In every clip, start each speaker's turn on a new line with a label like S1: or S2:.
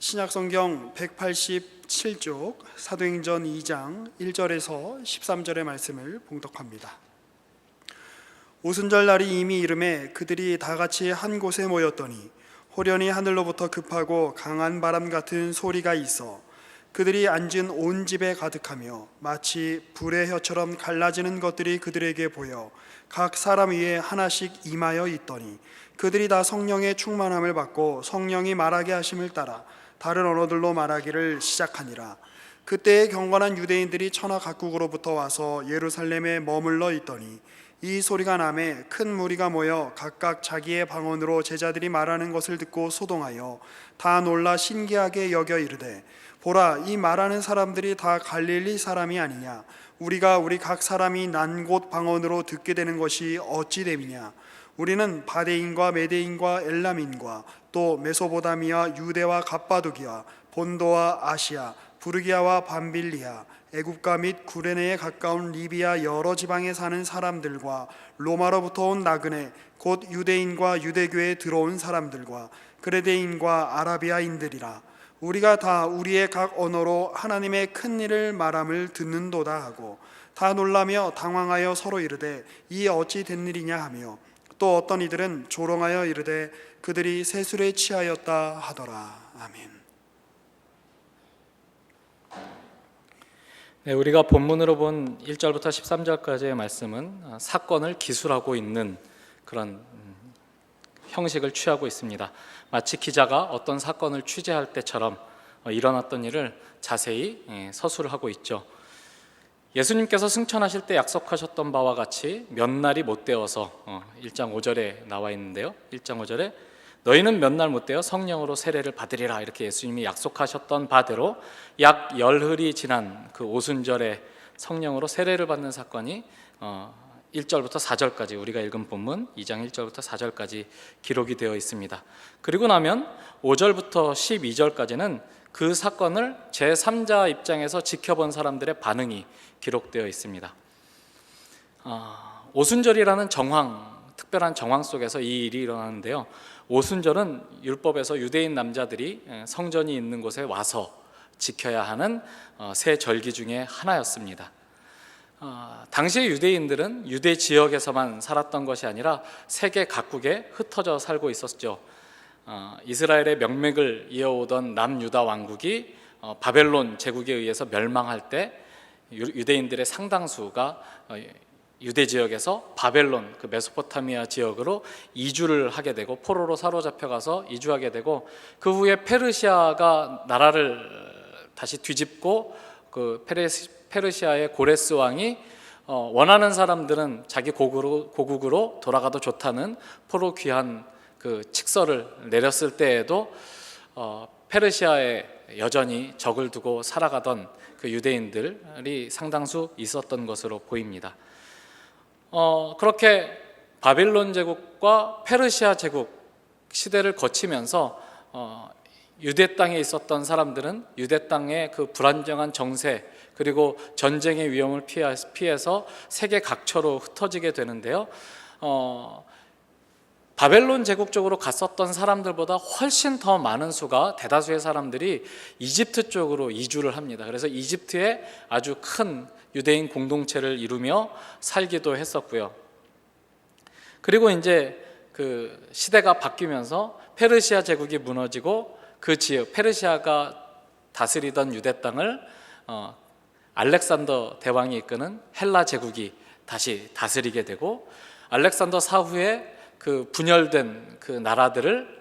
S1: 신약성경 187쪽 사도행전 2장 1절에서 13절의 말씀을 봉독합니다. 오순절 날이 이미 이름에 그들이 다 같이 한 곳에 모였더니 호련히 하늘로부터 급하고 강한 바람 같은 소리가 있어 그들이 앉은 온 집에 가득하며 마치 불의 혀처럼 갈라지는 것들이 그들에게 보여 각 사람 위에 하나씩 임하여 있더니 그들이 다 성령의 충만함을 받고 성령이 말하게 하심을 따라 다른 언어들로 말하기를 시작하니라. 그때에 경건한 유대인들이 천하 각국으로부터 와서 예루살렘에 머물러 있더니 이 소리가 나매 큰 무리가 모여 각각 자기의 방언으로 제자들이 말하는 것을 듣고 소동하여 다 놀라 신기하게 여겨 이르되 보라, 이 말하는 사람들이 다 갈릴리 사람이 아니냐? 우리가 우리 각 사람이 난 곳 방언으로 듣게 되는 것이 어찌 됨이냐? 우리는 바데인과 메데인과 엘람인과 또 메소보다미아, 유대와 갑바도기아, 본도와 아시아, 부르기아와 밤빌리아, 애굽과 및 구레네에 가까운 리비아 여러 지방에 사는 사람들과 로마로부터 온 나그네 곧 유대인과 유대교에 들어온 사람들과 그레데인과 아라비아인들이라. 우리가 다 우리의 각 언어로 하나님의 큰 일을 말함을 듣는도다 하고 다 놀라며 당황하여 서로 이르되 이 어찌 된 일이냐 하며 또 어떤 이들은 조롱하여 이르되 그들이 세술에 취하였다 하더라. 아멘.
S2: 네, 우리가 본문으로 본 1절부터 13절까지의 말씀은 사건을 기술하고 있는 그런 형식을 취하고 있습니다. 마치 기자가 어떤 사건을 취재할 때처럼 일어났던 일을 자세히 서술을 하고 있죠. 예수님께서 승천하실 때 약속하셨던 바와 같이 몇 날이 못 되어서 1장 5절에 나와 있는데요. 1장 5절에 너희는 몇 날 못 되어 성령으로 세례를 받으리라, 이렇게 예수님이 약속하셨던 바대로 약 열흘이 지난 그 오순절에 성령으로 세례를 받는 사건이 1절부터 4절까지 우리가 읽은 본문 2장 1절부터 4절까지 기록이 되어 있습니다. 그리고 나면 5절부터 12절까지는 그 사건을 제3자 입장에서 지켜본 사람들의 반응이 기록되어 있습니다. 오순절이라는 특별한 정황 속에서 이 일이 일어나는데요. 오순절은 율법에서 유대인 남자들이 성전이 있는 곳에 와서 지켜야 하는 세 절기 중에 하나였습니다. 당시의 유대인들은 유대 지역에서만 살았던 것이 아니라 세계 각국에 흩어져 살고 있었죠. 이스라엘의 명맥을 이어오던 남유다 왕국이 바벨론 제국에 의해서 멸망할 때 유대인들의 상당수가 유대 지역에서 바벨론, 그 메소포타미아 지역으로 이주를 하게 되고 포로로 사로잡혀가서 이주하게 되고 그 후에 페르시아가 나라를 다시 뒤집고 그 페르시아의 고레스 왕이 원하는 사람들은 자기 고국으로 돌아가도 좋다는 포로 귀환 그 칙서를 내렸을 때에도 페르시아에 여전히 적을 두고 살아가던 그 유대인들이 상당수 있었던 것으로 보입니다. 그렇게 바빌론 제국과 페르시아 제국 시대를 거치면서 유대 땅에 있었던 사람들은 유대 땅의 그 불안정한 정세 그리고 전쟁의 위험을 피해서 세계 각처로 흩어지게 되는데요. 바벨론 제국 쪽으로 갔었던 사람들보다 훨씬 더 많은 수가 대다수의 사람들이 이집트 쪽으로 이주를 합니다. 그래서 이집트에 아주 큰 유대인 공동체를 이루며 살기도 했었고요. 그리고 이제 그 시대가 바뀌면서 페르시아 제국이 무너지고 그 지역 페르시아가 다스리던 유대 땅을 알렉산더 대왕이 이끄는 헬라 제국이 다시 다스리게 되고 알렉산더 사후에 그 분열된 그 나라들을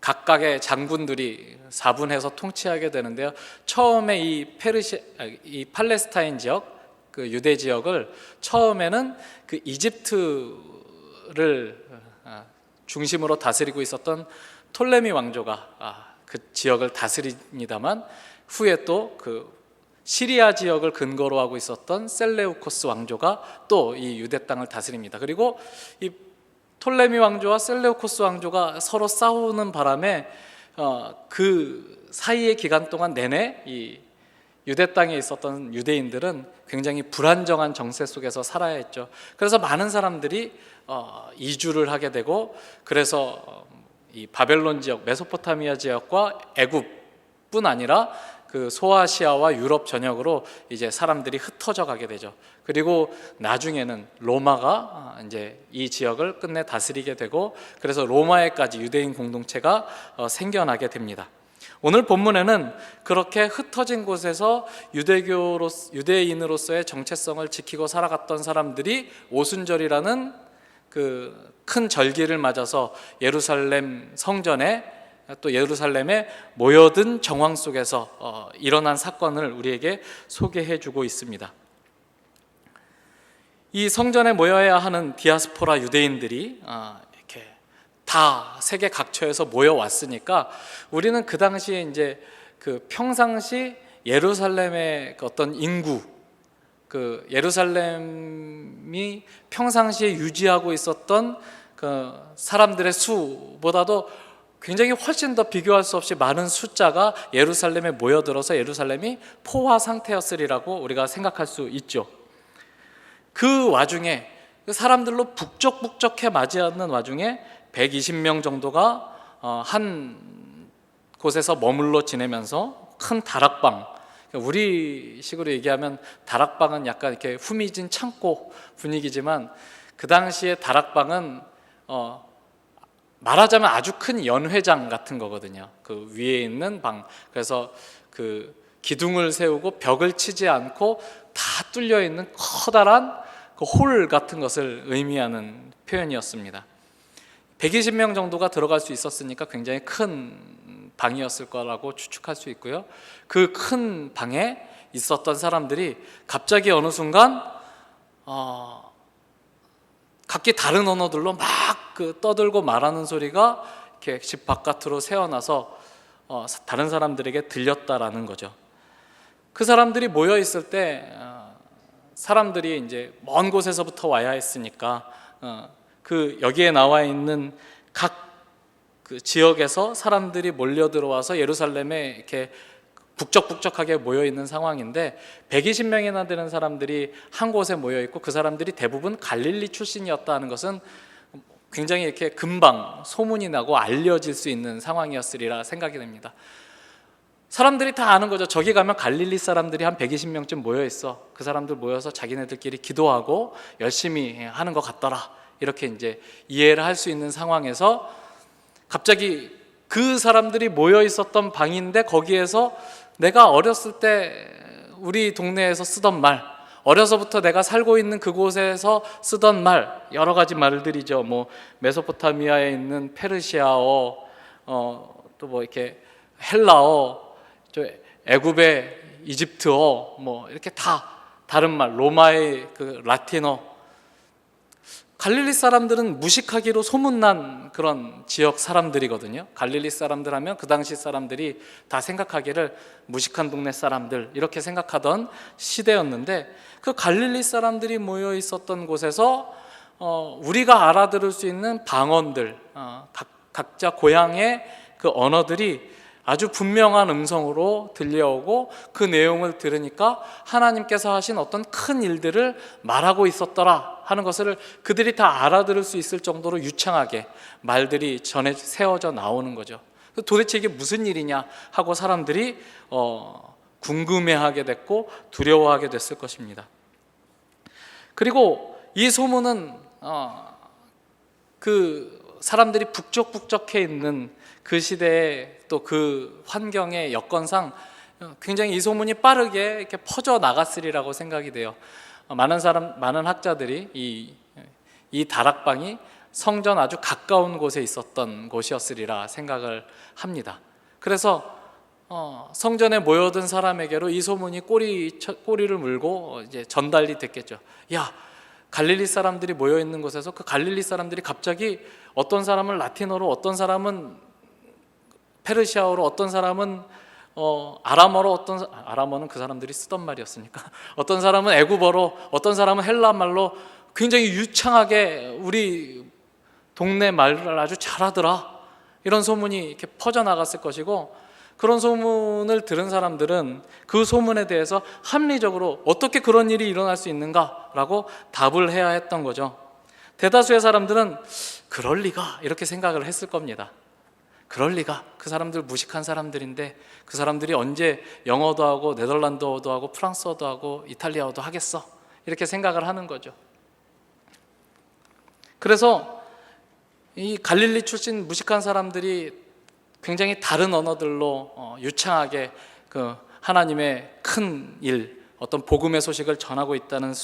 S2: 각각의 장군들이 사분해서 통치하게 되는데요. 처음에 이 팔레스타인 지역, 그 유대 지역을 처음에는 그 이집트를 중심으로 다스리고 있었던 톨레미 왕조가 그 지역을 다스립니다만 후에 또 그 시리아 지역을 근거로 하고 있었던 셀레우코스 왕조가 또 이 유대 땅을 다스립니다. 그리고 이 톨레미 왕조와 셀레우코스 왕조가 서로 싸우는 바람에 그 사이의 기간 동안 내내 이 유대 땅에 있었던 유대인들은 굉장히 불안정한 정세 속에서 살아야 했죠. 그래서 많은 사람들이 이주를 하게 되고 그래서 이 바벨론 지역, 메소포타미아 지역과 애굽뿐 아니라 그 소아시아와 유럽 전역으로 이제 사람들이 흩어져 가게 되죠. 그리고 나중에는 로마가 이제 이 지역을 끝내 다스리게 되고, 그래서 로마에까지 유대인 공동체가 생겨나게 됩니다. 오늘 본문에는 그렇게 흩어진 곳에서 유대인으로서의 정체성을 지키고 살아갔던 사람들이 오순절이라는 그 큰 절기를 맞아서 예루살렘 성전에, 또 예루살렘에 모여든 정황 속에서 일어난 사건을 우리에게 소개해 주고 있습니다. 이 성전에 모여야 하는 디아스포라 유대인들이 이렇게 다 세계 각처에서 모여왔으니까 우리는 그 당시에 이제 그 평상시 예루살렘의 어떤 인구, 그 예루살렘이 평상시에 유지하고 있었던 그 사람들의 수보다도 굉장히 훨씬 더 비교할 수 없이 많은 숫자가 예루살렘에 모여들어서 예루살렘이 포화 상태였으리라고 우리가 생각할 수 있죠. 그 와중에 사람들로 북적북적해 맞이하는 와중에 120명 정도가 한 곳에서 머물러 지내면서 큰 다락방, 우리식으로 얘기하면 다락방은 약간 이렇게 후미진 창고 분위기지만 그 당시에 다락방은 말하자면 아주 큰 연회장 같은 거거든요. 그 위에 있는 방, 그래서 그 기둥을 세우고 벽을 치지 않고 다 뚫려 있는 커다란 그 홀 같은 것을 의미하는 표현이었습니다. 120명 정도가 들어갈 수 있었으니까 굉장히 큰 방이었을 거라고 추측할 수 있고요. 그 큰 방에 있었던 사람들이 갑자기 어느 순간 각기 다른 언어들로 막 그 떠들고 말하는 소리가 이렇게 집 바깥으로 새어나서 다른 사람들에게 들렸다라는 거죠. 그 사람들이 모여 있을 때 사람들이 이제 먼 곳에서부터 와야 했으니까 그 여기에 나와 있는 각 그 지역에서 사람들이 몰려 들어와서 예루살렘에 이렇게 북적북적하게 모여 있는 상황인데 120명이나 되는 사람들이 한 곳에 모여 있고 그 사람들이 대부분 갈릴리 출신이었다는 것은 굉장히 이렇게 금방 소문이 나고 알려질 수 있는 상황이었으리라 생각이 됩니다. 사람들이 다 아는 거죠. 저기 가면 갈릴리 사람들이 한 120명쯤 모여 있어. 그 사람들 모여서 자기네들끼리 기도하고 열심히 하는 것 같더라. 이렇게 이제 이해를 할 수 있는 상황에서 갑자기 그 사람들이 모여 있었던 방인데 거기에서 내가 어렸을 때 우리 동네에서 쓰던 말, 어려서부터 내가 살고 있는 그곳에서 쓰던 말, 여러 가지 말들이죠. 뭐 메소포타미아에 있는 페르시아어, 또 뭐 이렇게 헬라어, 애굽의 이집트어, 뭐 이렇게 다 다른 말, 로마의 그 라틴어. 갈릴리 사람들은 무식하기로 소문난 그런 지역 사람들이거든요. 갈릴리 사람들 하면 그 당시 사람들이 다 생각하기를 무식한 동네 사람들 이렇게 생각하던 시대였는데, 그 갈릴리 사람들이 모여 있었던 곳에서 우리가 알아들을 수 있는 방언들, 각자 고향의 그 언어들이 아주 분명한 음성으로 들려오고, 그 내용을 들으니까 하나님께서 하신 어떤 큰 일들을 말하고 있었더라 하는 것을 그들이 다 알아들을 수 있을 정도로 유창하게 말들이 전에 세워져 나오는 거죠. 도대체 이게 무슨 일이냐 하고 사람들이 궁금해하게 됐고 두려워하게 됐을 것입니다. 그리고 이 소문은 그 사람들이 북적북적해 있는 그 시대에 또 그 환경의 여건상 굉장히 이 소문이 빠르게 이렇게 퍼져 나갔으리라고 생각이 돼요. 많은 학자들이 이 다락방이 성전 아주 가까운 곳에 있었던 곳이었으리라 생각을 합니다. 그래서 성전에 모여든 사람에게로 이 소문이 꼬리를 물고 이제 전달이 됐겠죠. 야, 갈릴리 사람들이 모여 있는 곳에서 그 갈릴리 사람들이 갑자기 어떤 사람은 라틴어로, 어떤 사람은 페르시아어로, 어떤 사람은 아람어로, 아람어는 그 사람들이 쓰던 말이었으니까, 어떤 사람은 애굽어로, 어떤 사람은 헬라 말로 굉장히 유창하게 우리 동네 말을 아주 잘하더라, 이런 소문이 이렇게 퍼져나갔을 것이고, 그런 소문을 들은 사람들은 그 소문에 대해서 합리적으로 어떻게 그런 일이 일어날 수 있는가라고 답을 해야 했던 거죠. 대다수의 사람들은 그럴 리가, 이렇게 생각을 했을 겁니다. 그럴 리가. 그 사람들 무식한 사람들인데 그 사람들이 언제 영어도 하고 네덜란드어도 하고 프랑스어도 하고 이탈리아어도 하겠어? 이렇게 생각을 하는 거죠. 그래서 이 갈릴리 출신 무식한 사람들이 굉장히 다른 언어들로 유창하게 그 하나님의 큰 일, 어떤 복음의 소식을 전하고 있다는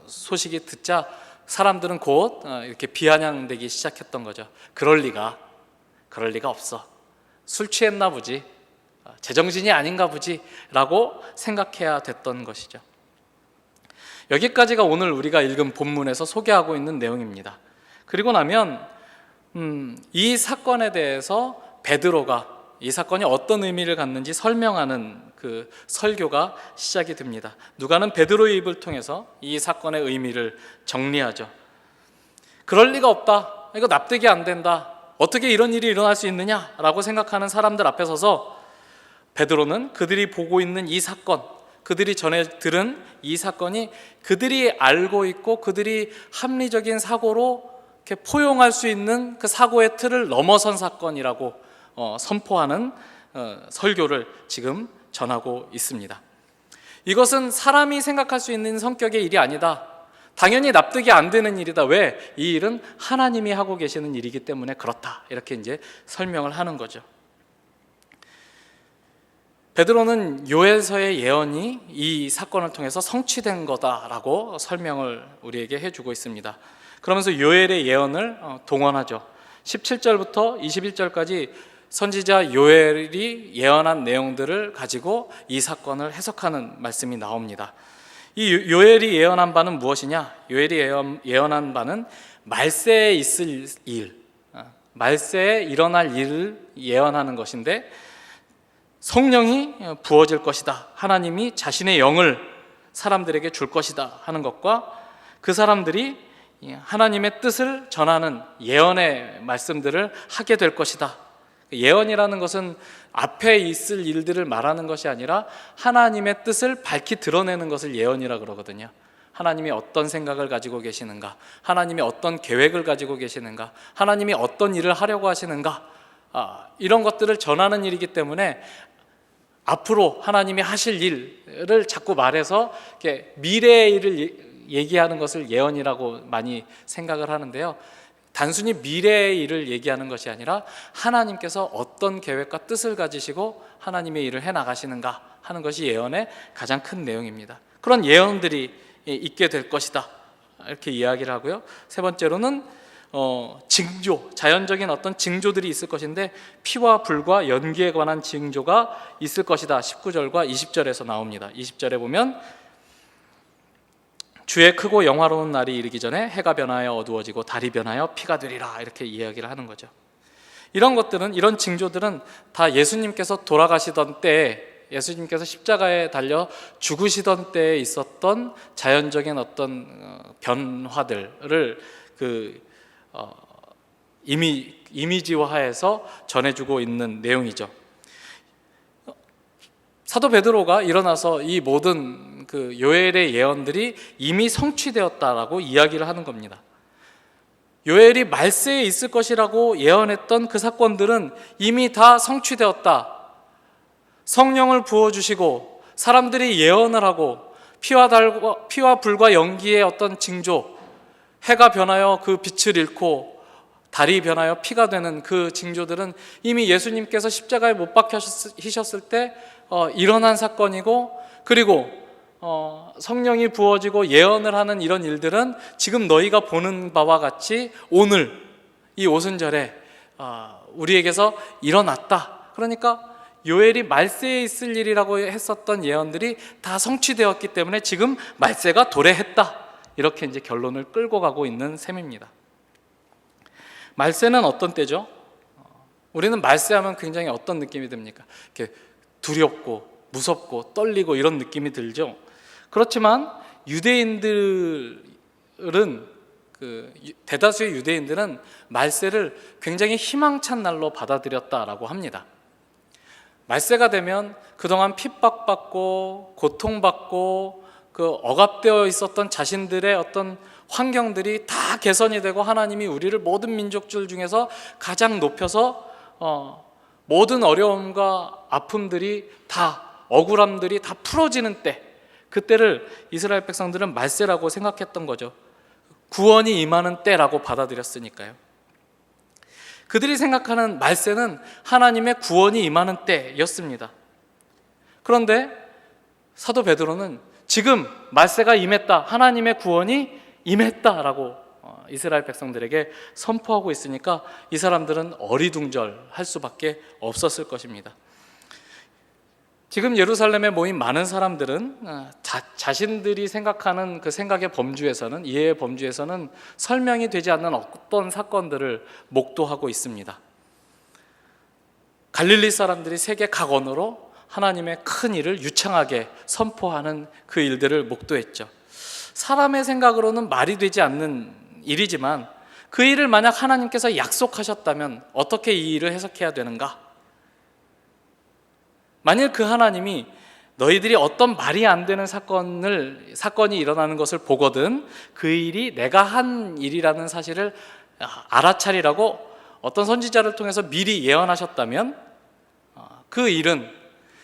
S2: 소식이 듣자 사람들은 곧 이렇게 비아냥되기 시작했던 거죠. 그럴 리가 없어. 술 취했나 보지, 제정신이 아닌가 보지 라고 생각해야 됐던 것이죠. 여기까지가 오늘 우리가 읽은 본문에서 소개하고 있는 내용입니다. 그리고 나면 이 사건에 대해서 베드로가 이 사건이 어떤 의미를 갖는지 설명하는 그 설교가 시작이 됩니다. 누가는 베드로의 입을 통해서 이 사건의 의미를 정리하죠. 그럴 리가 없다. 이거 납득이 안 된다. 어떻게 이런 일이 일어날 수 있느냐라고 생각하는 사람들 앞에 서서 베드로는 그들이 보고 있는 이 사건, 그들이 전에 들은 이 사건이 그들이 알고 있고 그들이 합리적인 사고로 이렇게 포용할 수 있는 그 사고의 틀을 넘어선 사건이라고 선포하는 설교를 지금 전하고 있습니다. 이것은 사람이 생각할 수 있는 성격의 일이 아니다. 당연히 납득이 안 되는 일이다. 왜? 이 일은 하나님이 하고 계시는 일이기 때문에 그렇다. 이렇게 이제 설명을 하는 거죠. 베드로는 요엘서의 예언이 이 사건을 통해서 성취된 거다라고 설명을 우리에게 해주고 있습니다. 그러면서 요엘의 예언을 동원하죠. 17절부터 21절까지 선지자 요엘이 예언한 내용들을 가지고 이 사건을 해석하는 말씀이 나옵니다. 이 요엘이 예언한 바는 무엇이냐? 요엘이 예언한 바는 말세에 있을 일, 말세에 일어날 일을 예언하는 것인데 성령이 부어질 것이다. 하나님이 자신의 영을 사람들에게 줄 것이다 하는 것과 그 사람들이 하나님의 뜻을 전하는 예언의 말씀들을 하게 될 것이다. 예언이라는 것은 앞에 있을 일들을 말하는 것이 아니라 하나님의 뜻을 밝히 드러내는 것을 예언이라 그러거든요. 하나님이 어떤 생각을 가지고 계시는가, 하나님이 어떤 계획을 가지고 계시는가, 하나님이 어떤 일을 하려고 하시는가, 이런 것들을 전하는 일이기 때문에 앞으로 하나님이 하실 일을 자꾸 말해서 이렇게 미래의 일을 얘기하는 것을 예언이라고 많이 생각을 하는데요. 단순히 미래의 일을 얘기하는 것이 아니라 하나님께서 어떤 계획과 뜻을 가지시고 하나님의 일을 해나가시는가 하는 것이 예언의 가장 큰 내용입니다. 그런 예언들이 있게 될 것이다 이렇게 이야기를 하고요. 세 번째로는 징조, 자연적인 어떤 징조들이 있을 것인데 피와 불과 연기에 관한 징조가 있을 것이다. 19절과 20절에서 나옵니다. 20절에 보면 주의 크고 영화로운 날이 이르기 전에 해가 변하여 어두워지고 달이 변하여 피가 되리라 이렇게 이야기를 하는 거죠. 이런 것들은, 이런 징조들은 다 예수님께서 돌아가시던 때에, 예수님께서 십자가에 달려 죽으시던 때에 있었던 자연적인 어떤 변화들을 이미지화해서 전해주고 있는 내용이죠. 사도 베드로가 일어나서 이 모든 그 요엘의 예언들이 이미 성취되었다라고 이야기를 하는 겁니다. 요엘이 말세에 있을 것이라고 예언했던 그 사건들은 이미 다 성취되었다. 성령을 부어주시고 사람들이 예언을 하고 피와 불과 연기의 어떤 징조, 해가 변하여 그 빛을 잃고 달이 변하여 피가 되는 그 징조들은 이미 예수님께서 십자가에 못 박히셨을 때 일어난 사건이고, 그리고 성령이 부어지고 예언을 하는 이런 일들은 지금 너희가 보는 바와 같이 오늘 이 오순절에 우리에게서 일어났다. 그러니까 요엘이 말세에 있을 일이라고 했었던 예언들이 다 성취되었기 때문에 지금 말세가 도래했다. 이렇게 이제 결론을 끌고 가고 있는 셈입니다. 말세는 어떤 때죠? 우리는 말세하면 굉장히 어떤 느낌이 듭니까? 이렇게 두렵고 무섭고 떨리고 이런 느낌이 들죠. 그렇지만 유대인들은, 대다수의 유대인들은 말세를 굉장히 희망찬 날로 받아들였다라고 합니다. 말세가 되면 그동안 핍박받고 고통받고 그 억압되어 있었던 자신들의 어떤 환경들이 다 개선이 되고 하나님이 우리를 모든 민족들 중에서 가장 높여서 모든 어려움과 아픔들이 다, 억울함들이 다 풀어지는 때, 그때를 이스라엘 백성들은 말세라고 생각했던 거죠. 구원이 임하는 때라고 받아들였으니까요. 그들이 생각하는 말세는 하나님의 구원이 임하는 때였습니다. 그런데 사도 베드로는 지금 말세가 임했다, 하나님의 구원이 임했다라고 이스라엘 백성들에게 선포하고 있으니까 이 사람들은 어리둥절할 수밖에 없었을 것입니다. 지금 예루살렘에 모인 많은 사람들은 자신들이 생각하는 그 생각의 범주에서는, 이해의 범주에서는 설명이 되지 않는 어떤 사건들을 목도하고 있습니다. 갈릴리 사람들이 세계 각 언어로 하나님의 큰 일을 유창하게 선포하는 그 일들을 목도했죠. 사람의 생각으로는 말이 되지 않는 일이지만 그 일을 만약 하나님께서 약속하셨다면 어떻게 이 일을 해석해야 되는가? 만일 그 하나님이 너희들이 어떤 말이 안 되는 사건이 일어나는 것을 보거든 그 일이 내가 한 일이라는 사실을 알아차리라고 어떤 선지자를 통해서 미리 예언하셨다면 그 일은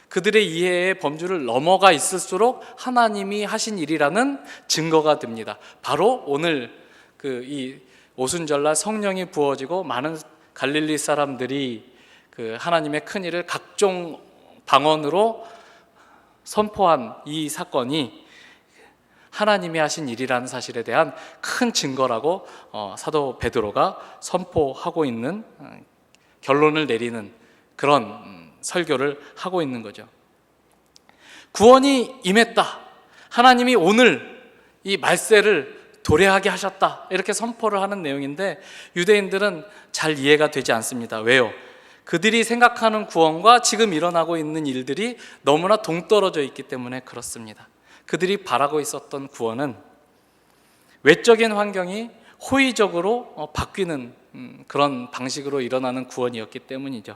S2: 그들의 이해의 범주를 넘어가 있을수록 하나님이 하신 일이라는 증거가 됩니다. 바로 오늘 이 오순절날 성령이 부어지고 많은 갈릴리 사람들이 그 하나님의 큰 일을 각종 방언으로 선포한 이 사건이 하나님이 하신 일이라는 사실에 대한 큰 증거라고 사도 베드로가 선포하고 있는, 결론을 내리는 그런 설교를 하고 있는 거죠. 구원이 임했다, 하나님이 오늘 이 말세를 도래하게 하셨다, 이렇게 선포를 하는 내용인데 유대인들은 잘 이해가 되지 않습니다. 왜요? 그들이 생각하는 구원과 지금 일어나고 있는 일들이 너무나 동떨어져 있기 때문에 그렇습니다. 그들이 바라고 있었던 구원은 외적인 환경이 호의적으로 바뀌는 그런 방식으로 일어나는 구원이었기 때문이죠.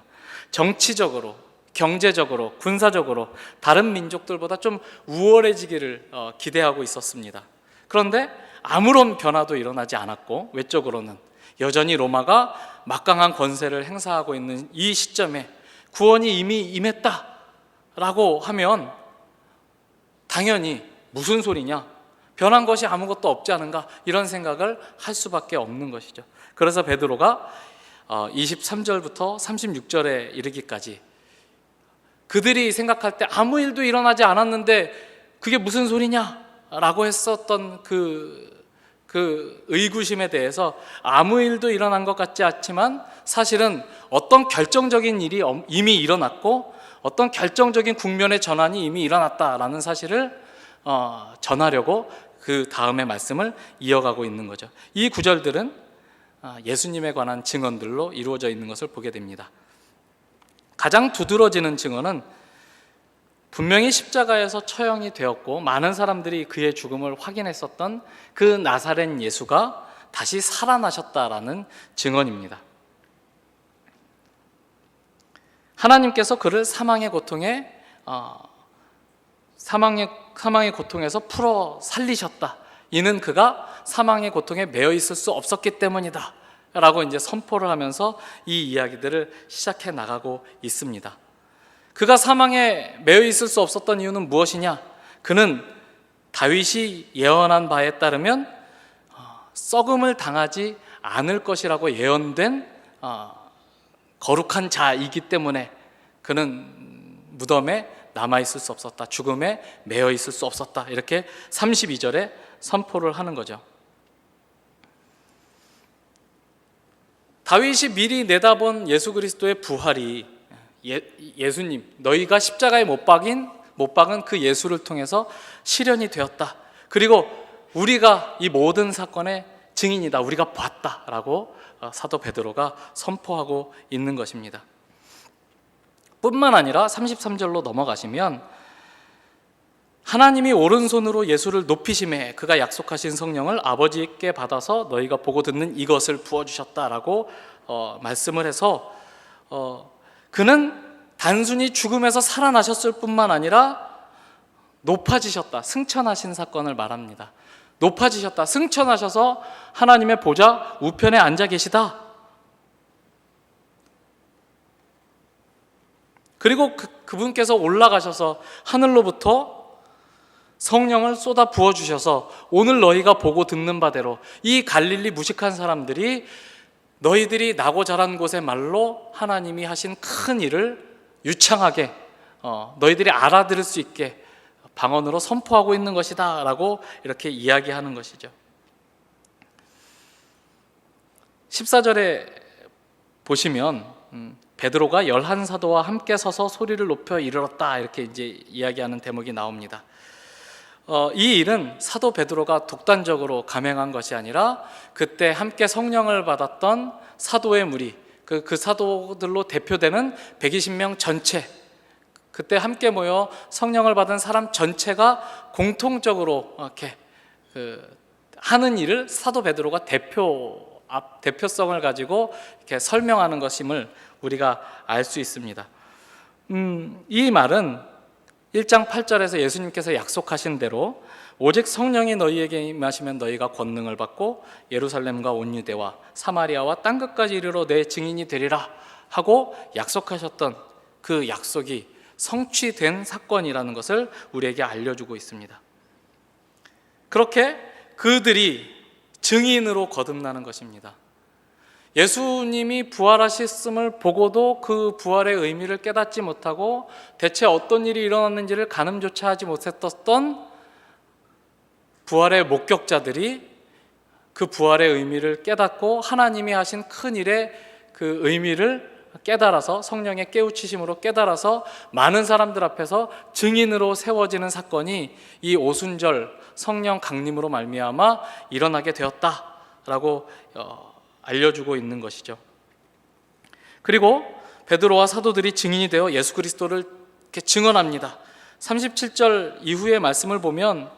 S2: 정치적으로, 경제적으로, 군사적으로 다른 민족들보다 좀 우월해지기를 기대하고 있었습니다. 그런데 아무런 변화도 일어나지 않았고 외적으로는 여전히 로마가 막강한 권세를 행사하고 있는 이 시점에 구원이 이미 임했다라고 하면 당연히 무슨 소리냐, 변한 것이 아무것도 없지 않은가, 이런 생각을 할 수밖에 없는 것이죠. 그래서 베드로가 23절부터 36절에 이르기까지 그들이 생각할 때 아무 일도 일어나지 않았는데 그게 무슨 소리냐라고 했었던 그 의구심에 대해서 아무 일도 일어난 것 같지 않지만 사실은 어떤 결정적인 일이 이미 일어났고 어떤 결정적인 국면의 전환이 이미 일어났다라는 사실을 전하려고 그 다음의 말씀을 이어가고 있는 거죠. 이 구절들은 예수님에 관한 증언들로 이루어져 있는 것을 보게 됩니다. 가장 두드러지는 증언은 분명히 십자가에서 처형이 되었고 많은 사람들이 그의 죽음을 확인했었던 그 나사렛 예수가 다시 살아나셨다라는 증언입니다. 하나님께서 그를 사망의 고통에서 풀어 살리셨다. 이는 그가 사망의 고통에 매여 있을 수 없었기 때문이다 라고 이제 선포를 하면서 이 이야기들을 시작해 나가고 있습니다. 그가 사망에 매여 있을 수 없었던 이유는 무엇이냐? 그는 다윗이 예언한 바에 따르면 썩음을 당하지 않을 것이라고 예언된 거룩한 자이기 때문에 그는 무덤에 남아있을 수 없었다, 죽음에 매여 있을 수 없었다, 이렇게 32절에 선포를 하는 거죠. 다윗이 미리 내다본 예수 그리스도의 부활이 예수님, 너희가 십자가에 못 박은 그 예수를 통해서 실현이 되었다. 그리고 우리가 이 모든 사건의 증인이다, 우리가 봤다라고 사도 베드로가 선포하고 있는 것입니다. 뿐만 아니라 33절로 넘어가시면 하나님이 오른손으로 예수를 높이심에 그가 약속하신 성령을 아버지께 받아서 너희가 보고 듣는 이것을 부어주셨다라고 말씀을 해서 그는 단순히 죽음에서 살아나셨을 뿐만 아니라 높아지셨다, 승천하신 사건을 말합니다. 높아지셨다, 승천하셔서 하나님의 보좌 우편에 앉아 계시다. 그리고 그분께서 올라가셔서 하늘로부터 성령을 쏟아 부어주셔서 오늘 너희가 보고 듣는 바대로 이 갈릴리 무식한 사람들이 너희들이 나고 자란 곳의 말로 하나님이 하신 큰 일을 유창하게 너희들이 알아들을 수 있게 방언으로 선포하고 있는 것이다 라고 이렇게 이야기하는 것이죠. 14절에 보시면 베드로가 11사도와 함께 서서 소리를 높여 이르렀다 이렇게 이제 이야기하는 대목이 나옵니다. 이 일은 사도 베드로가 독단적으로 감행한 것이 아니라 그때 함께 성령을 받았던 사도의 무리, 그 사도들로 대표되는 120명 전체, 그때 함께 모여 성령을 받은 사람 전체가 공통적으로 이렇게 하는 일을 사도 베드로가 대표성을 가지고 이렇게 설명하는 것임을 우리가 알 수 있습니다. 이 말은 1장 8절에서 예수님께서 약속하신 대로 오직 성령이 너희에게 임하시면 너희가 권능을 받고 예루살렘과 온 유대와 사마리아와 땅끝까지 이르러 내 증인이 되리라 하고 약속하셨던 그 약속이 성취된 사건이라는 것을 우리에게 알려주고 있습니다. 그렇게 그들이 증인으로 거듭나는 것입니다. 예수님이 부활하셨음을 보고도 그 부활의 의미를 깨닫지 못하고 대체 어떤 일이 일어났는지를 가늠조차 하지 못했던 부활의 목격자들이 그 부활의 의미를 깨닫고 하나님이 하신 큰 일의 그 의미를 깨달아서 성령의 깨우치심으로 깨달아서 많은 사람들 앞에서 증인으로 세워지는 사건이 이 오순절 성령 강림으로 말미암아 일어나게 되었다라고 알려주고 있는 것이죠. 그리고 베드로와 사도들이 증인이 되어 예수 그리스도를 이렇게 증언합니다. 37절 이후의 말씀을 보면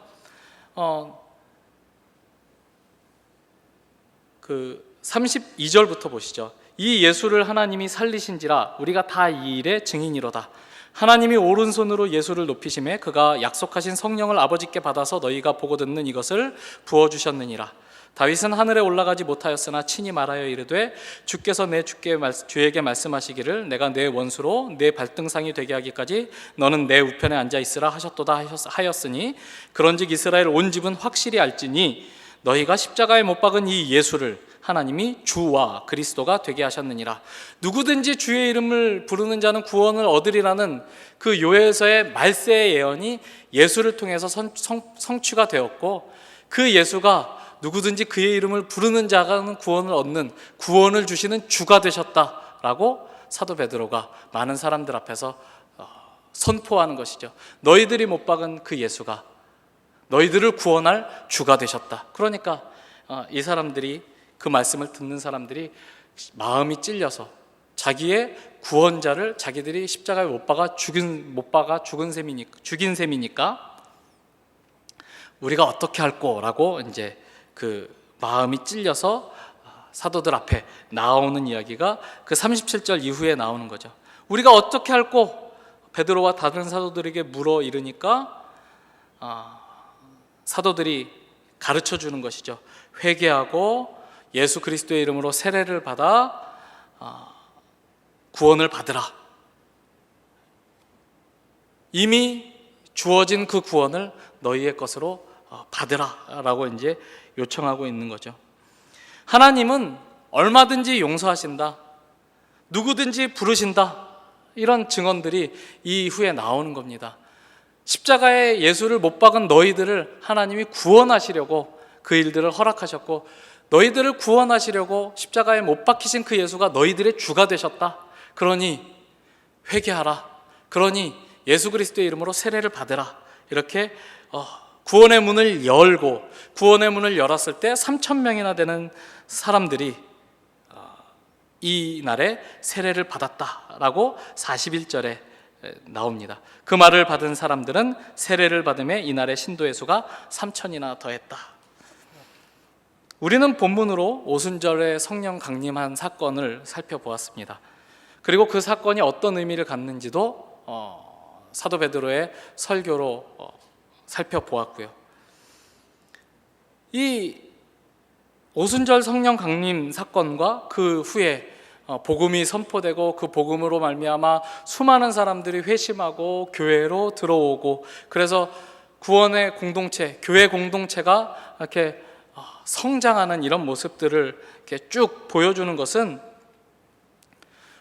S2: 그 32절부터 보시죠. 이 예수를 하나님이 살리신지라 우리가 다 이 일의 증인이로다. 하나님이 오른손으로 예수를 높이심에 그가 약속하신 성령을 아버지께 받아서 너희가 보고 듣는 이것을 부어주셨느니라. 다윗은 하늘에 올라가지 못하였으나 친히 말하여 이르되 주께서 내 주에게 말씀하시기를 내가 내 원수로 내 발등상이 되게 하기까지 너는 내 우편에 앉아 있으라 하셨도다 하였으니 그런즉 이스라엘 온 집은 확실히 알지니 너희가 십자가에 못 박은 이 예수를 하나님이 주와 그리스도가 되게 하셨느니라. 누구든지 주의 이름을 부르는 자는 구원을 얻으리라는 그 요엘서의 말세의 예언이 예수를 통해서 성취가 되었고 그 예수가 누구든지 그의 이름을 부르는 자가는 구원을 얻는 구원을 주시는 주가 되셨다라고 사도 베드로가 많은 사람들 앞에서 선포하는 것이죠. 너희들이 못 박은 그 예수가 너희들을 구원할 주가 되셨다. 그러니까 이 사람들이 그 말씀을 듣는 사람들이 마음이 찔려서 자기의 구원자를 자기들이 십자가에 못 박아 죽인 셈이니까 우리가 어떻게 할꼬라고 이제 그 마음이 찔려서 사도들 앞에 나오는 이야기가 그 37절 이후에 나오는 거죠. 우리가 어떻게 할꼬? 베드로와 다른 사도들에게 물어 이르니까 사도들이 가르쳐 주는 것이죠. 회개하고 예수 그리스도의 이름으로 세례를 받아 구원을 받으라. 이미 주어진 그 구원을 너희의 것으로 받으라라고 이제 요청하고 있는 거죠. 하나님은 얼마든지 용서하신다. 누구든지 부르신다. 이런 증언들이 이후에 나오는 겁니다. 십자가에 예수를 못 박은 너희들을 하나님이 구원하시려고 그 일들을 허락하셨고 너희들을 구원하시려고 십자가에 못 박히신 그 예수가 너희들의 주가 되셨다. 그러니 회개하라. 그러니 예수 그리스도의 이름으로 세례를 받으라. 이렇게 구원의 문을 열고 구원의 문을 열었을 때 3,000명이나 되는 사람들이 이 날에 세례를 받았다라고 41절에 나옵니다. 그 말을 받은 사람들은 세례를 받음에 이날의 신도의 수가 3,000이나 더했다. 우리는 본문으로 오순절에 성령 강림한 사건을 살펴보았습니다. 그리고 그 사건이 어떤 의미를 갖는지도 사도 베드로의 설교로 살펴보았고요. 이 오순절 성령 강림 사건과 그 후에 복음이 선포되고 그 복음으로 말미암아 수많은 사람들이 회심하고 교회로 들어오고, 그래서 구원의 공동체, 교회 공동체가 이렇게 성장하는 이런 모습들을 이렇게 쭉 보여주는 것은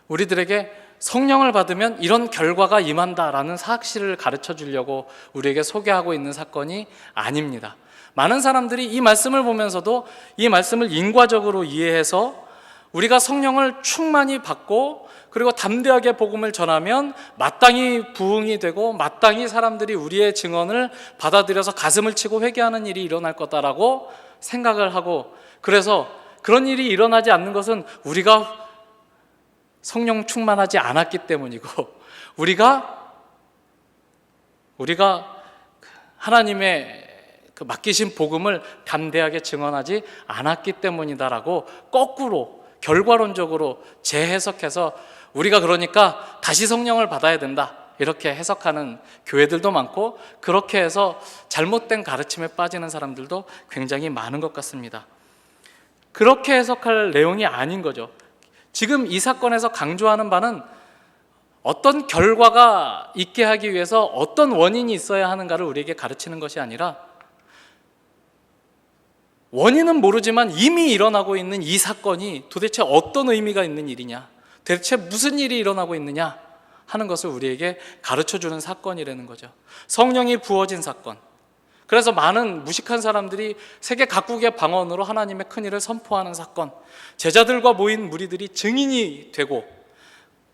S2: 우리들에게 성령을 받으면 이런 결과가 임한다라는 사실을 가르쳐 주려고 우리에게 소개하고 있는 사건이 아닙니다. 많은 사람들이 이 말씀을 보면서도 이 말씀을 인과적으로 이해해서 우리가 성령을 충만히 받고 그리고 담대하게 복음을 전하면 마땅히 부흥이 되고 마땅히 사람들이 우리의 증언을 받아들여서 가슴을 치고 회개하는 일이 일어날 거다라고 생각을 하고, 그래서 그런 일이 일어나지 않는 것은 우리가 성령 충만하지 않았기 때문이고 우리가 하나님의 그 맡기신 복음을 담대하게 증언하지 않았기 때문이다라고 거꾸로 결과론적으로 재해석해서 우리가 그러니까 다시 성령을 받아야 된다 이렇게 해석하는 교회들도 많고, 그렇게 해서 잘못된 가르침에 빠지는 사람들도 굉장히 많은 것 같습니다. 그렇게 해석할 내용이 아닌 거죠. 지금 이 사건에서 강조하는 바는 어떤 결과가 있게 하기 위해서 어떤 원인이 있어야 하는가를 우리에게 가르치는 것이 아니라, 원인은 모르지만 이미 일어나고 있는 이 사건이 도대체 어떤 의미가 있는 일이냐, 대체 무슨 일이 일어나고 있느냐 하는 것을 우리에게 가르쳐주는 사건이라는 거죠. 성령이 부어진 사건. 그래서 많은 무식한 사람들이 세계 각국의 방언으로 하나님의 큰일을 선포하는 사건, 제자들과 모인 무리들이 증인이 되고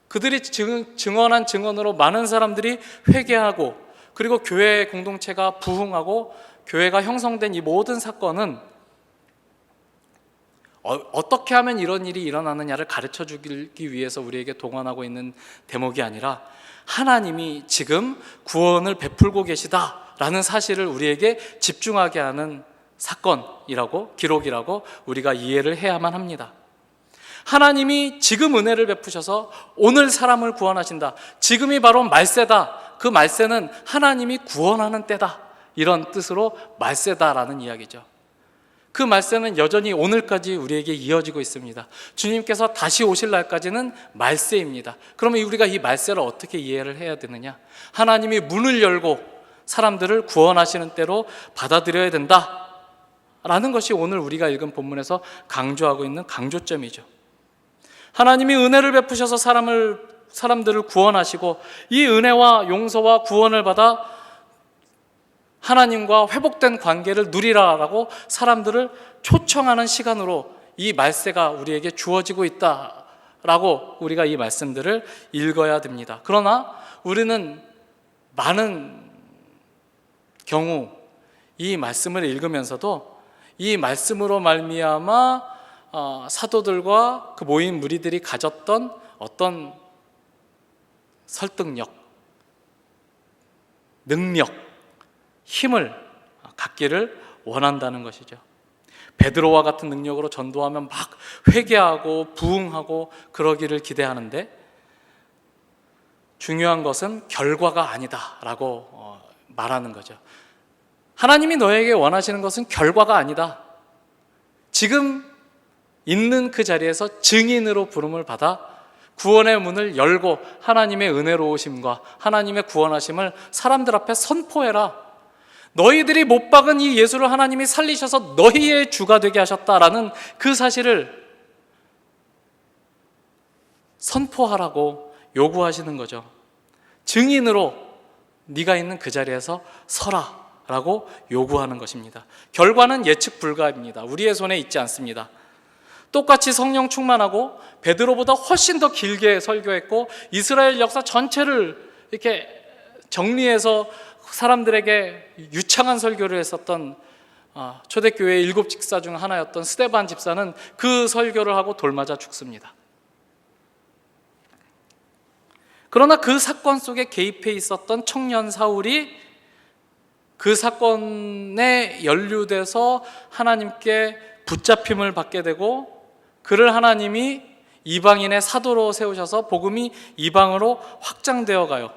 S2: 그들이 증언한 증언으로 많은 사람들이 회개하고 그리고 교회 공동체가 부흥하고 교회가 형성된 이 모든 사건은 어떻게 하면 이런 일이 일어나느냐를 가르쳐 주기 위해서 우리에게 동원하고 있는 대목이 아니라 하나님이 지금 구원을 베풀고 계시다라는 사실을 우리에게 집중하게 하는 사건이라고, 기록이라고 우리가 이해를 해야만 합니다. 하나님이 지금 은혜를 베푸셔서 오늘 사람을 구원하신다. 지금이 바로 말세다. 그 말세는 하나님이 구원하는 때다. 이런 뜻으로 말세다라는 이야기죠. 그 말세는 여전히 오늘까지 우리에게 이어지고 있습니다. 주님께서 다시 오실 날까지는 말세입니다. 그러면 우리가 이 말세를 어떻게 이해를 해야 되느냐? 하나님이 문을 열고 사람들을 구원하시는 때로 받아들여야 된다라는 것이 오늘 우리가 읽은 본문에서 강조하고 있는 강조점이죠. 하나님이 은혜를 베푸셔서 사람들을 구원하시고 이 은혜와 용서와 구원을 받아 하나님과 회복된 관계를 누리라라고 사람들을 초청하는 시간으로 이 말세가 우리에게 주어지고 있다라고 우리가 이 말씀들을 읽어야 됩니다. 그러나 우리는 많은 경우 이 말씀을 읽으면서도 이 말씀으로 말미암아 사도들과 그 모인 무리들이 가졌던 어떤 설득력, 능력, 힘을 갖기를 원한다는 것이죠. 베드로와 같은 능력으로 전도하면 막 회개하고 부흥하고 그러기를 기대하는데, 중요한 것은 결과가 아니다라고 말하는 거죠. 하나님이 너에게 원하시는 것은 결과가 아니다. 지금 있는 그 자리에서 증인으로 부름을 받아 구원의 문을 열고 하나님의 은혜로우심과 하나님의 구원하심을 사람들 앞에 선포해라. 너희들이 못 박은 이 예수를 하나님이 살리셔서 너희의 주가 되게 하셨다라는 그 사실을 선포하라고 요구하시는 거죠. 증인으로 네가 있는 그 자리에서 서라 라고 요구하는 것입니다. 결과는 예측 불가입니다. 우리의 손에 있지 않습니다. 똑같이 성령 충만하고 베드로보다 훨씬 더 길게 설교했고 이스라엘 역사 전체를 이렇게 정리해서 사람들에게 유창한 설교를 했었던 초대교회의 7 집사 중 하나였던 스데반 집사는 그 설교를 하고 돌맞아 죽습니다. 그러나 그 사건 속에 개입해 있었던 청년 사울이 그 사건에 연루돼서 하나님께 붙잡힘을 받게 되고, 그를 하나님이 이방인의 사도로 세우셔서 복음이 이방으로 확장되어 가요.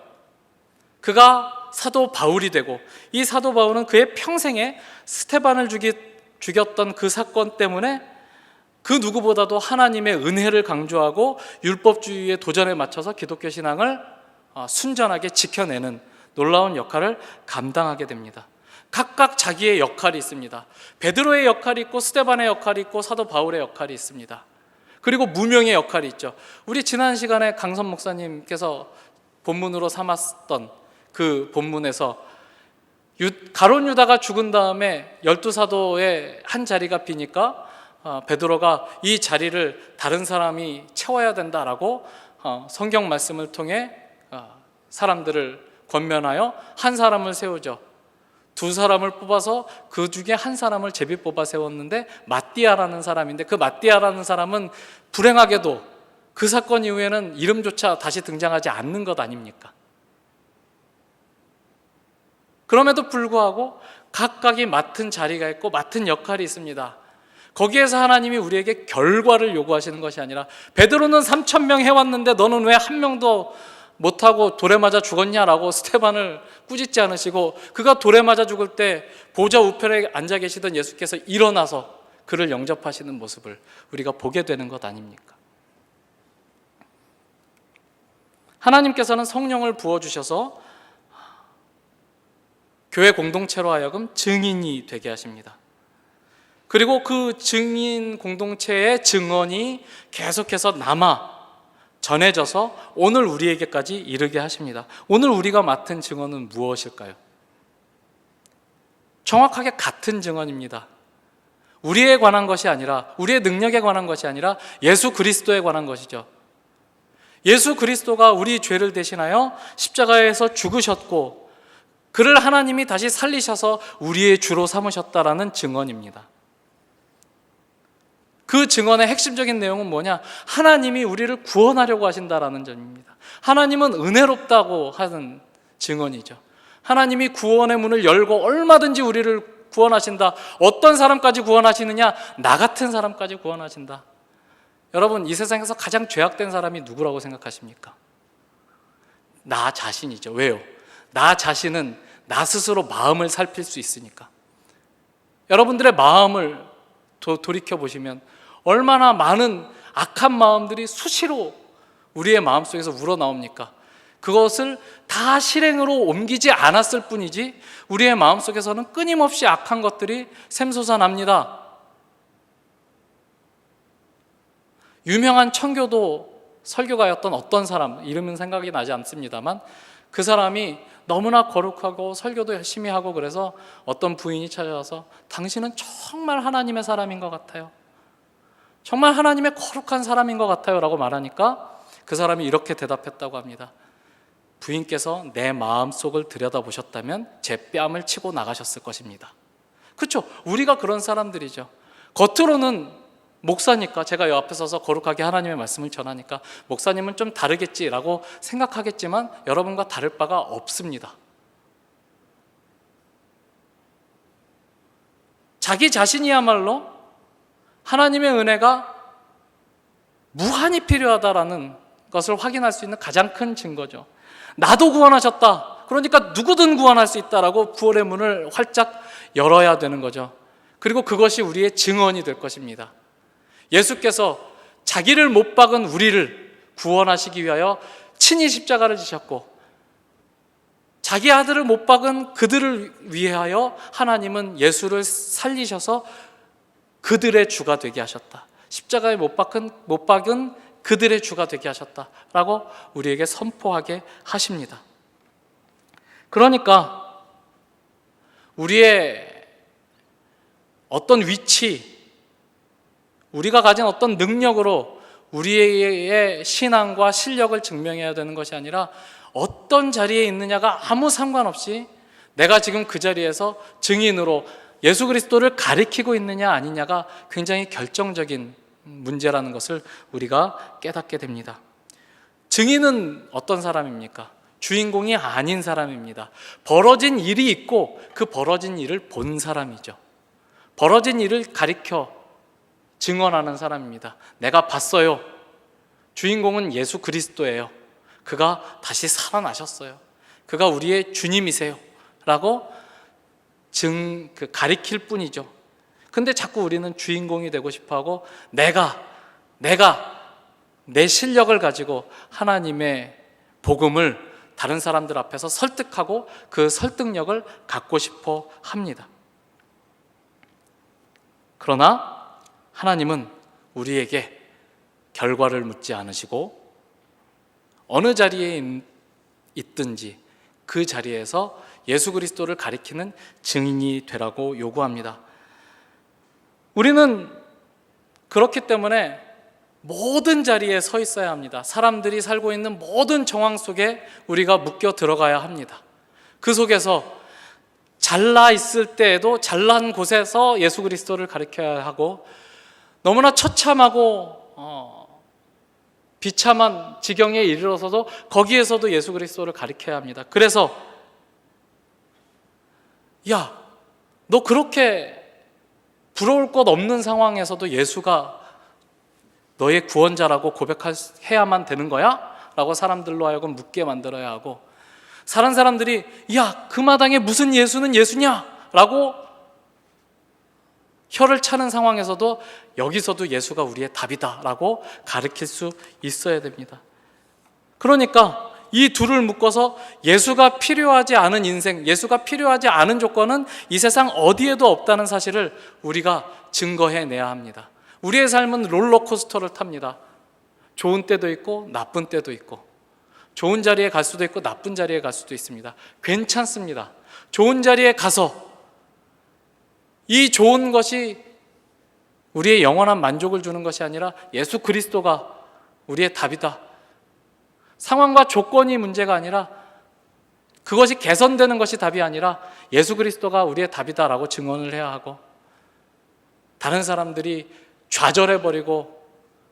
S2: 그가 사도 바울이 되고, 이 사도 바울은 그의 평생에 스데반을 죽였던 그 사건 때문에 그 누구보다도 하나님의 은혜를 강조하고 율법주의의 도전에 맞춰서 기독교 신앙을 순전하게 지켜내는 놀라운 역할을 감당하게 됩니다. 각각 자기의 역할이 있습니다. 베드로의 역할이 있고 스데반의 역할이 있고 사도 바울의 역할이 있습니다. 그리고 무명의 역할이 있죠. 우리 지난 시간에 강선 목사님께서 본문으로 삼았던 그 본문에서 가룟 유다가 죽은 다음에 12사도의 한 자리가 비니까 베드로가 이 자리를 다른 사람이 채워야 된다라고 성경 말씀을 통해 사람들을 권면하여 한 사람을 세우죠. 두 사람을 뽑아서 그 중에 한 사람을 제비 뽑아 세웠는데 마띠아라는 사람인데, 그 마띠아라는 사람은 불행하게도 그 사건 이후에는 이름조차 다시 등장하지 않는 것 아닙니까? 그럼에도 불구하고 각각이 맡은 자리가 있고 맡은 역할이 있습니다. 거기에서 하나님이 우리에게 결과를 요구하시는 것이 아니라, 베드로는 3,000명 해왔는데 너는 왜 한 명도 못하고 돌에 맞아 죽었냐라고 스데반을 꾸짖지 않으시고, 그가 돌에 맞아 죽을 때 보좌 우편에 앉아 계시던 예수께서 일어나서 그를 영접하시는 모습을 우리가 보게 되는 것 아닙니까? 하나님께서는 성령을 부어주셔서 교회 공동체로 하여금 증인이 되게 하십니다. 그리고 그 증인 공동체의 증언이 계속해서 남아 전해져서 오늘 우리에게까지 이르게 하십니다. 오늘 우리가 맡은 증언은 무엇일까요? 정확하게 같은 증언입니다. 우리에 관한 것이 아니라, 우리의 능력에 관한 것이 아니라 예수 그리스도에 관한 것이죠. 예수 그리스도가 우리 죄를 대신하여 십자가에서 죽으셨고 그를 하나님이 다시 살리셔서 우리의 주로 삼으셨다라는 증언입니다. 그 증언의 핵심적인 내용은 뭐냐? 하나님이 우리를 구원하려고 하신다라는 점입니다. 하나님은 은혜롭다고 하는 증언이죠. 하나님이 구원의 문을 열고 얼마든지 우리를 구원하신다. 어떤 사람까지 구원하시느냐? 나 같은 사람까지 구원하신다. 여러분, 이 세상에서 가장 죄악된 사람이 누구라고 생각하십니까? 나 자신이죠. 왜요? 나 자신은 나 스스로 마음을 살필 수 있으니까. 여러분들의 마음을 돌이켜보시면 얼마나 많은 악한 마음들이 수시로 우리의 마음속에서 우러나옵니까? 그것을 다 실행으로 옮기지 않았을 뿐이지 우리의 마음속에서는 끊임없이 악한 것들이 샘솟아납니다. 유명한 청교도 설교가였던 어떤 사람, 이름은 생각이 나지 않습니다만, 그 사람이 너무나 거룩하고 설교도 열심히 하고 그래서 어떤 부인이 찾아와서 당신은 정말 하나님의 사람인 것 같아요. 정말 하나님의 거룩한 사람인 것 같아요 라고 말하니까 그 사람이 이렇게 대답했다고 합니다. 부인께서 내 마음속을 들여다보셨다면 제 뺨을 치고 나가셨을 것입니다. 그렇죠? 우리가 그런 사람들이죠. 겉으로는 목사니까, 제가 여 앞에 서서 거룩하게 하나님의 말씀을 전하니까 목사님은 좀 다르겠지라고 생각하겠지만 여러분과 다를 바가 없습니다. 자기 자신이야말로 하나님의 은혜가 무한히 필요하다라는 것을 확인할 수 있는 가장 큰 증거죠. 나도 구원하셨다. 그러니까 누구든 구원할 수 있다라고 구원의 문을 활짝 열어야 되는 거죠. 그리고 그것이 우리의 증언이 될 것입니다. 예수께서 자기를 못 박은 우리를 구원하시기 위하여 친히 십자가를 지셨고, 자기 아들을 못 박은 그들을 위하여 하나님은 예수를 살리셔서 그들의 주가 되게 하셨다. 십자가에 못 박은 그들의 주가 되게 하셨다라고 우리에게 선포하게 하십니다. 그러니까 우리의 어떤 위치, 우리가 가진 어떤 능력으로 우리의 신앙과 실력을 증명해야 되는 것이 아니라 어떤 자리에 있느냐가 아무 상관없이 내가 지금 그 자리에서 증인으로 예수 그리스도를 가리키고 있느냐 아니냐가 굉장히 결정적인 문제라는 것을 우리가 깨닫게 됩니다. 증인은 어떤 사람입니까? 주인공이 아닌 사람입니다. 벌어진 일이 있고 그 벌어진 일을 본 사람이죠. 벌어진 일을 가리켜 증언하는 사람입니다. 내가 봤어요. 주인공은 예수 그리스도예요. 그가 다시 살아나셨어요. 그가 우리의 주님이세요 라고 가리킬 뿐이죠. 근데 자꾸 우리는 주인공이 되고 싶어하고 내가 내 실력을 가지고 하나님의 복음을 다른 사람들 앞에서 설득하고 그 설득력을 갖고 싶어 합니다. 그러나 하나님은 우리에게 결과를 묻지 않으시고 어느 자리에 있든지 그 자리에서 예수 그리스도를 가리키는 증인이 되라고 요구합니다. 우리는 그렇기 때문에 모든 자리에 서 있어야 합니다. 사람들이 살고 있는 모든 정황 속에 우리가 묶여 들어가야 합니다. 그 속에서 잘나 있을 때에도 잘난 곳에서 예수 그리스도를 가리켜야 하고, 너무나 처참하고 비참한 지경에 이르러서도 거기에서도 예수 그리스도를 가리켜야 합니다. 그래서 야, 너 그렇게 부러울 것 없는 상황에서도 예수가 너의 구원자라고 고백해야만 되는 거야? 라고 사람들로 하여금 묻게 만들어야 하고, 다른 사람들이 야, 그 마당에 무슨 예수는 예수냐? 라고 혀를 차는 상황에서도 여기서도 예수가 우리의 답이다 라고 가르칠 수 있어야 됩니다. 그러니까 이 둘을 묶어서 예수가 필요하지 않은 인생, 예수가 필요하지 않은 조건은 이 세상 어디에도 없다는 사실을 우리가 증거해내야 합니다. 우리의 삶은 롤러코스터를 탑니다. 좋은 때도 있고 나쁜 때도 있고, 좋은 자리에 갈 수도 있고 나쁜 자리에 갈 수도 있습니다. 괜찮습니다. 좋은 자리에 가서 이 좋은 것이 우리의 영원한 만족을 주는 것이 아니라 예수 그리스도가 우리의 답이다. 상황과 조건이 문제가 아니라, 그것이 개선되는 것이 답이 아니라 예수 그리스도가 우리의 답이다라고 증언을 해야 하고, 다른 사람들이 좌절해버리고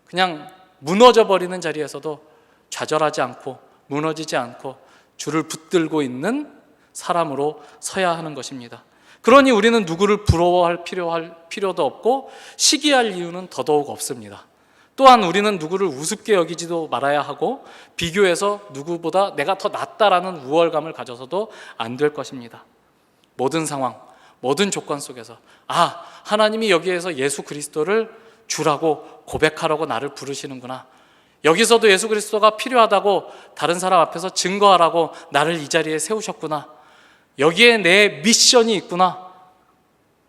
S2: 그냥 무너져버리는 자리에서도 좌절하지 않고 무너지지 않고 줄을 붙들고 있는 사람으로 서야 하는 것입니다. 그러니 우리는 누구를 부러워할 필요도 없고 시기할 이유는 더더욱 없습니다. 또한 우리는 누구를 우습게 여기지도 말아야 하고 비교해서 누구보다 내가 더 낫다라는 우월감을 가져서도 안 될 것입니다. 모든 상황, 모든 조건 속에서 하나님이 여기에서 예수 그리스도를 주라고 고백하라고 나를 부르시는구나, 여기서도 예수 그리스도가 필요하다고 다른 사람 앞에서 증거하라고 나를 이 자리에 세우셨구나, 여기에 내 미션이 있구나,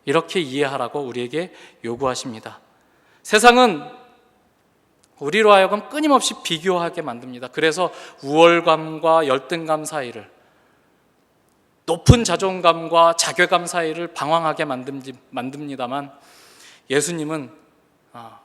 S2: 이렇게 이해하라고 우리에게 요구하십니다. 세상은 우리로 하여금 끊임없이 비교하게 만듭니다. 그래서 우월감과 열등감 사이를, 높은 자존감과 자괴감 사이를 방황하게 만듭니다만, 예수님은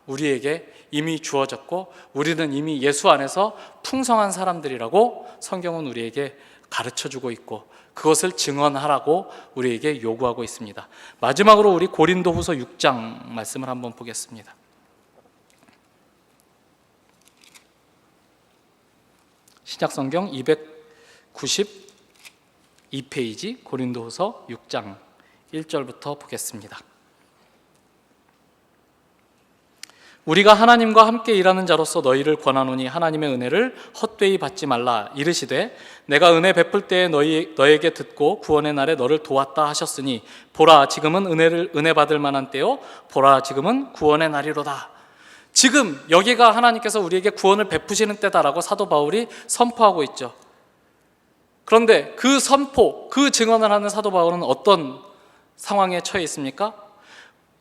S2: 우리에게 이미 주어졌고 우리는 이미 예수 안에서 풍성한 사람들이라고 성경은 우리에게 가르쳐주고 있고, 그것을 증언하라고 우리에게 요구하고 있습니다. 마지막으로 우리 고린도후서 6장 말씀을 한번 보겠습니다. 신약성경 292페이지 고린도후서 6장 1절부터 보겠습니다. 우리가 하나님과 함께 일하는 자로서 너희를 권하노니 하나님의 은혜를 헛되이 받지 말라. 이르시되 내가 은혜 베풀 때에 너에게 듣고 구원의 날에 너를 도왔다 하셨으니 보라, 지금은 은혜 받을 만한 때요, 보라, 지금은 구원의 날이로다. 지금 여기가 하나님께서 우리에게 구원을 베푸시는 때다라고 사도 바울이 선포하고 있죠. 그런데 그 선포, 그 증언을 하는 사도 바울은 어떤 상황에 처해 있습니까?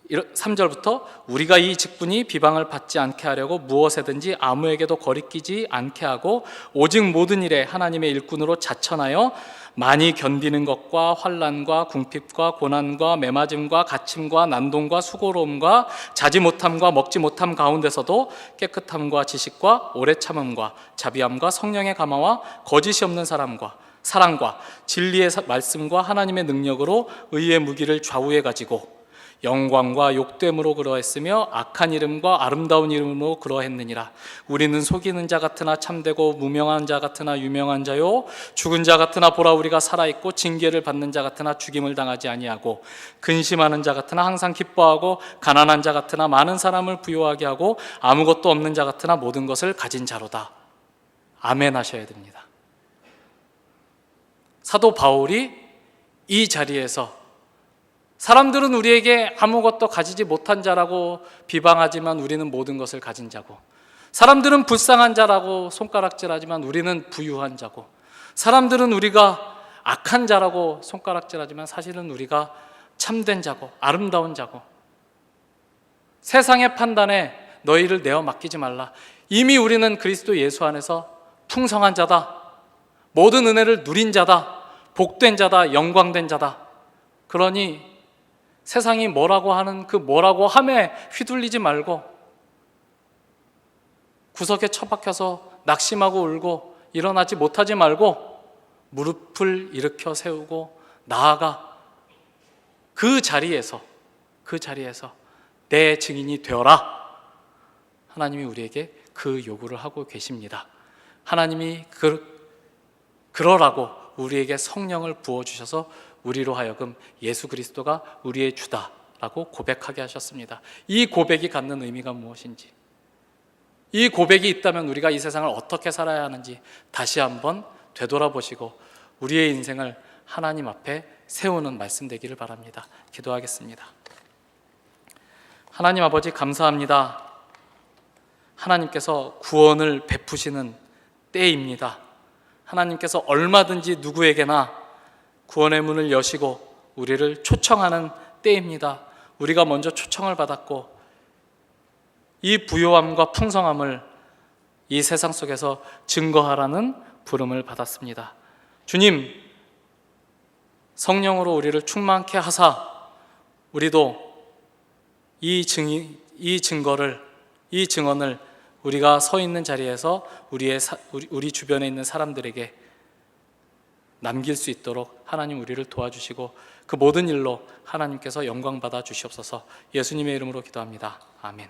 S2: 3절부터 우리가 이 직분이 비방을 받지 않게 하려고 무엇에든지 아무에게도 거리끼지 않게 하고 오직 모든 일에 하나님의 일꾼으로 자천하여 많이 견디는 것과 환난과 궁핍과 고난과 매맞음과 갇힘과 난동과 수고로움과 자지 못함과 먹지 못함 가운데서도 깨끗함과 지식과 오래 참음과 자비함과 성령의 감화와 거짓이 없는 사랑과 진리의 말씀과 하나님의 능력으로 의의 무기를 좌우해 가지고 영광과 욕됨으로 그러했으며 악한 이름과 아름다운 이름으로 그러했느니라. 우리는 속이는 자 같으나 참되고 무명한 자 같으나 유명한 자요, 죽은 자 같으나 보라 우리가 살아있고 징계를 받는 자 같으나 죽임을 당하지 아니하고 근심하는 자 같으나 항상 기뻐하고 가난한 자 같으나 많은 사람을 부요하게 하고 아무것도 없는 자 같으나 모든 것을 가진 자로다. 아멘 하셔야 됩니다. 사도 바울이 이 자리에서 사람들은 우리에게 아무것도 가지지 못한 자라고 비방하지만 우리는 모든 것을 가진 자고, 사람들은 불쌍한 자라고 손가락질하지만 우리는 부유한 자고, 사람들은 우리가 악한 자라고 손가락질하지만 사실은 우리가 참된 자고 아름다운 자고, 세상의 판단에 너희를 내어 맡기지 말라. 이미 우리는 그리스도 예수 안에서 풍성한 자다, 모든 은혜를 누린 자다, 복된 자다, 영광된 자다. 그러니 세상이 뭐라고 하는 그 뭐라고 함에 휘둘리지 말고, 구석에 처박혀서 낙심하고 울고 일어나지 못하지 말고 무릎을 일으켜 세우고 나아가 그 자리에서 내 증인이 되어라. 하나님이 우리에게 그 요구를 하고 계십니다. 하나님이 그러라고 우리에게 성령을 부어주셔서 우리로 하여금 예수 그리스도가 우리의 주다라고 고백하게 하셨습니다. 이 고백이 갖는 의미가 무엇인지, 이 고백이 있다면 우리가 이 세상을 어떻게 살아야 하는지 다시 한번 되돌아보시고 우리의 인생을 하나님 앞에 세우는 말씀 되기를 바랍니다. 기도하겠습니다. 하나님 아버지, 감사합니다. 하나님께서 구원을 베푸시는 때입니다. 하나님께서 얼마든지 누구에게나 구원의 문을 여시고 우리를 초청하는 때입니다. 우리가 먼저 초청을 받았고 이 부요함과 풍성함을 이 세상 속에서 증거하라는 부름을 받았습니다. 주님, 성령으로 우리를 충만케 하사 우리도 이 증언을 우리가 서 있는 자리에서 우리 주변에 있는 사람들에게 남길 수 있도록 하나님 우리를 도와주시고 그 모든 일로 하나님께서 영광 받아 주시옵소서. 예수님의 이름으로 기도합니다. 아멘.